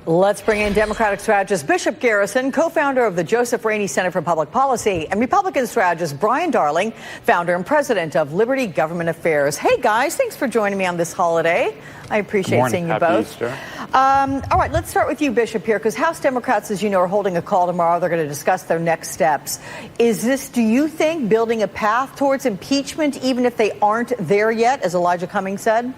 Let's bring in Democratic strategist Bishop Garrison, co-founder of the Joseph Rainey Center for Public Policy, and Republican strategist Brian Darling, founder and president of Liberty Government Affairs. Hey, guys, thanks for joining me on this holiday. I appreciate seeing you both. Easter. All right, let's start with you, Bishop, here, because House Democrats, as you know, are holding a call tomorrow. They're going to discuss their next steps. Is this, do you think, building a path towards impeachment, even if they aren't there yet, as Elijah Cummings said?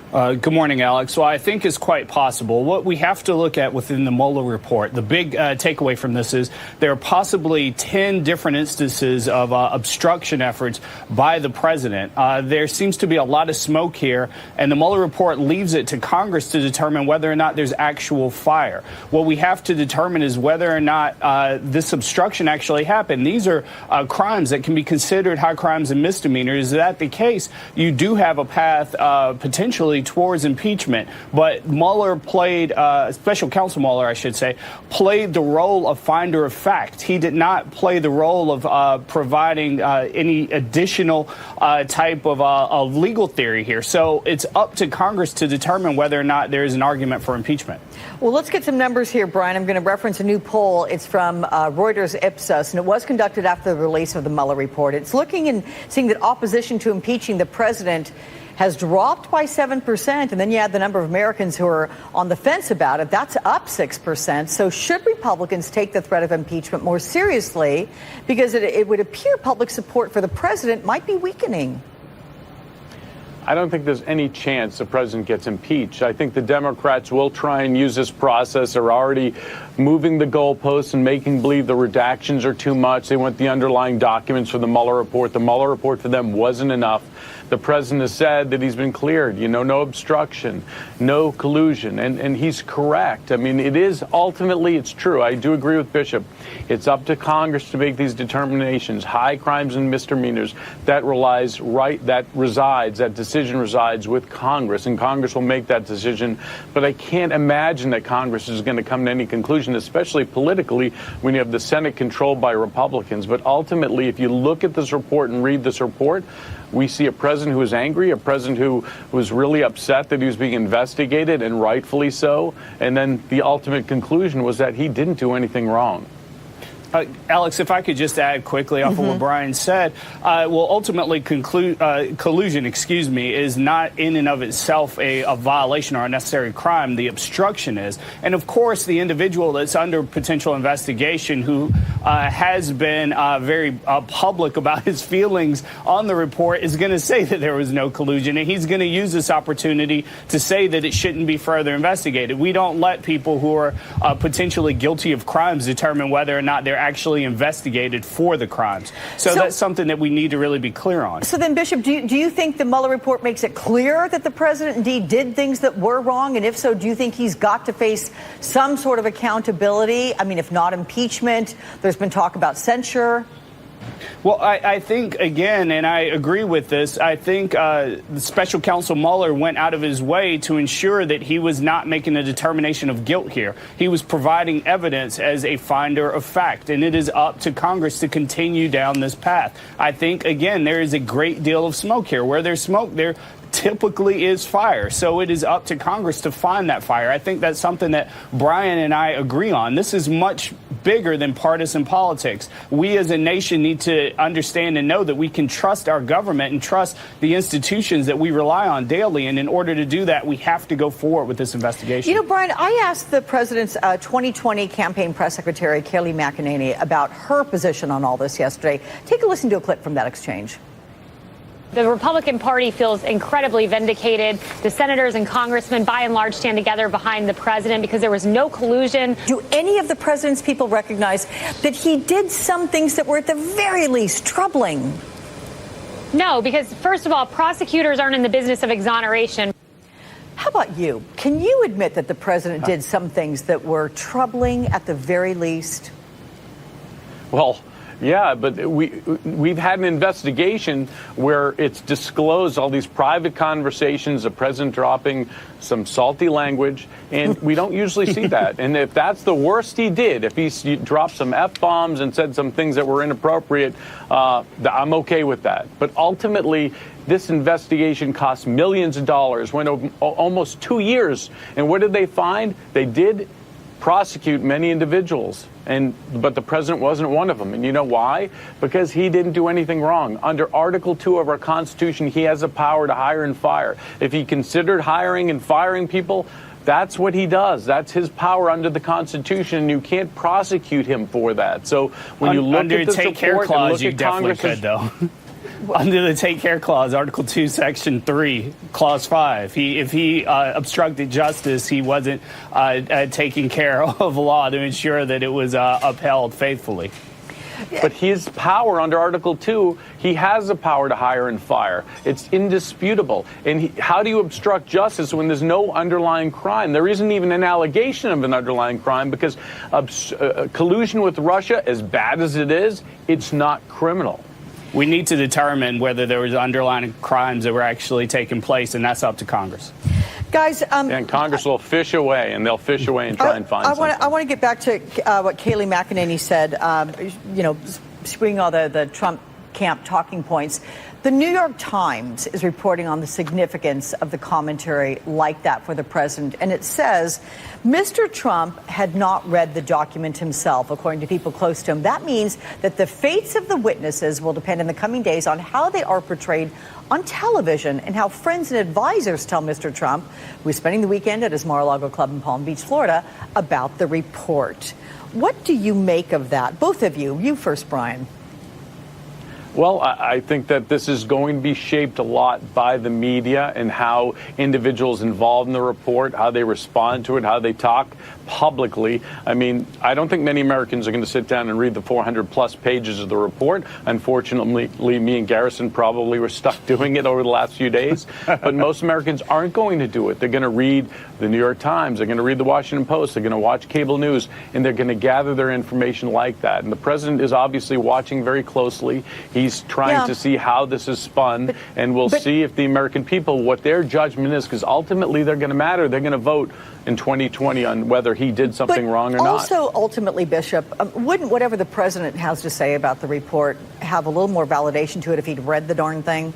Good morning, Alex. Well, I think it's quite possible. What we have to look at within the Mueller report, the big takeaway from this is there are possibly 10 different instances of obstruction efforts by the president. There seems to be a lot of smoke here, and the Mueller report leaves it to Congress to determine whether or not there's actual fire. What we have to determine is whether or not this obstruction actually happened. These are crimes that can be considered high crimes and misdemeanors. Is that the case? You do have a path potentially towards impeachment, but Mueller played, Special Counsel Mueller, I should say, played the role of finder of fact. He did not play the role of providing any additional type of legal theory here. So it's up to Congress to determine whether or not there is an argument for impeachment. Well, let's get some numbers here, Brian. I'm going to reference a new poll. It's from Reuters Ipsos, and it was conducted after the release of the Mueller report. It's looking and seeing that opposition to impeaching the president has dropped by 7%, and then you add the number of Americans who are on the fence about it, that's up 6%. So should Republicans take the threat of impeachment more seriously? Because it would appear public support for the president might be weakening. I don't think there's any chance the president gets impeached. I think the Democrats will try and use this process. They're already moving the goalposts and making believe the redactions are too much. They want the underlying documents for the Mueller report. The Mueller report for them wasn't enough. The president has said that he's been cleared, no obstruction, no collusion, and he's correct. I mean, it is ultimately, it's true. I do agree with Bishop. It's up to Congress to make these determinations. High crimes and misdemeanors, that decision resides with Congress, and Congress will make that decision. But I can't imagine that Congress is going to come to any conclusion, especially politically, when you have the Senate controlled by Republicans. But ultimately, if you look at this report and read this report, we see a president who is angry, a president who was really upset that he was being investigated, and rightfully so. And then the ultimate conclusion was that he didn't do anything wrong. Alex, if I could just add quickly off of what Brian said, ultimately collusion, is not in and of itself a violation or a necessary crime. The obstruction is. And of course, the individual that's under potential investigation who has been very public about his feelings on the report is going to say that there was no collusion, and he's going to use this opportunity to say that it shouldn't be further investigated. We don't let people who are potentially guilty of crimes determine whether or not they're actually investigated for the crimes. So that's something that we need to really be clear on. So then, Bishop, do you think the Mueller report makes it clear that the president indeed did things that were wrong? And if so, do you think he's got to face some sort of accountability? I mean, if not impeachment, there's been talk about censure. Well, I think, again, and I agree with this, I think the Special Counsel Mueller went out of his way to ensure that he was not making a determination of guilt here. He was providing evidence as a finder of fact, and it is up to Congress to continue down this path. I think, again, there is a great deal of smoke here. Where there's smoke, there typically is fire. So it is up to Congress to find that fire. I think that's something that Brian and I agree on. This is much bigger than partisan politics. We as a nation need to understand and know that we can trust our government and trust the institutions that we rely on daily. And in order to do that, we have to go forward with this investigation. You know, Brian, I asked the president's 2020 campaign press secretary, Kayleigh McEnany, about her position on all this yesterday. Take a listen to a clip from that exchange. The Republican Party feels incredibly vindicated. The senators and congressmen, by and large, stand together behind the president because there was no collusion. Do any of the president's people recognize that he did some things that were at the very least troubling? No, because, first of all, prosecutors aren't in the business of exoneration. How about you? Can you admit that the president did some things that were troubling at the very least? Well, Yeah, but we've had an investigation where it's disclosed all these private conversations, the president dropping some salty language, and we don't usually see that. And if that's the worst he did, if he dropped some F-bombs and said some things that were inappropriate, I'm okay with that. But ultimately, this investigation cost millions of dollars, went over almost 2 years. And what did they find? They did prosecute many individuals, but the president wasn't one of them. And you know why? Because he didn't do anything wrong. Under Article 2 of our Constitution, he has the power to hire and fire. If he considered hiring and firing people, that's what he does. That's his power under the Constitution, and you can't prosecute him for that. So when you look at this report and look at Congress, though. Under the Take Care Clause, Article 2, Section 3, Clause 5, if he obstructed justice, he wasn't taking care of law to ensure that it was upheld faithfully. But his power under Article 2, he has the power to hire and fire. It's indisputable. And how do you obstruct justice when there's no underlying crime? There isn't even an allegation of an underlying crime because collusion with Russia, as bad as it is, it's not criminal. We need to determine whether there was underlying crimes that were actually taking place, and that's up to Congress. Guys, and Congress will fish away, and they'll fish away and try and find something. I want to get back to what Kayleigh McEnany said, springing all the Trump camp talking points. The New York Times is reporting on the significance of the commentary like that for the president. And it says Mr. Trump had not read the document himself, according to people close to him. That means that the fates of the witnesses will depend in the coming days on how they are portrayed on television and how friends and advisors tell Mr. Trump, who is spending the weekend at his Mar-a-Lago club in Palm Beach, Florida, about the report. What do you make of that? Both of you. You first, Brian. Well, I think that this is going to be shaped a lot by the media and how individuals involved in the report, how they respond to it, how they talk publicly. I mean, I don't think many Americans are going to sit down and read the 400-plus pages of the report. Unfortunately, me and Garrison probably were stuck doing it over the last few days. But most Americans aren't going to do it. They're going to read the New York Times. They're going to read the Washington Post. They're going to watch cable news, and they're going to gather their information like that. And the president is obviously watching very closely. He's trying to see how this is spun, and we'll see if the American people, what their judgment is, because ultimately they're going to matter. They're going to vote in 2020 on whether he did something wrong or not. Also, ultimately, Bishop, wouldn't whatever the president has to say about the report have a little more validation to it if he'd read the darn thing?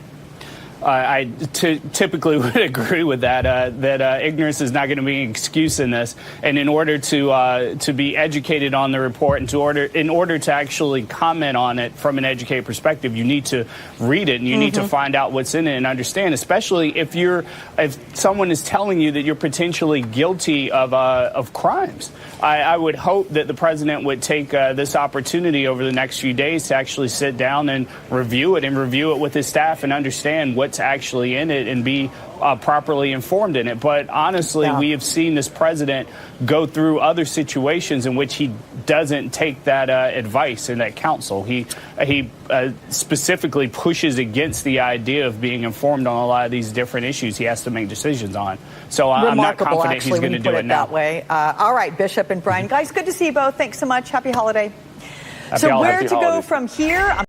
I typically would agree with that. That ignorance is not going to be an excuse in this. And in order to be educated on the report and in order to actually comment on it from an educated perspective, you need to read it and you need to find out what's in it and understand. Especially if someone is telling you that you're potentially guilty of crimes. I would hope that the president would take this opportunity over the next few days to actually sit down and review it with his staff and understand what's actually in it and be properly informed in it. But honestly, we have seen this president go through other situations in which he doesn't take that advice and that counsel. He specifically pushes against the idea of being informed on a lot of these different issues he has to make decisions on. So I'm not confident he's going to do it now. That way. All right, Bishop and Brian. Guys, good to see you both. Thanks so much. Happy holiday. Happy holiday. Where to go from here?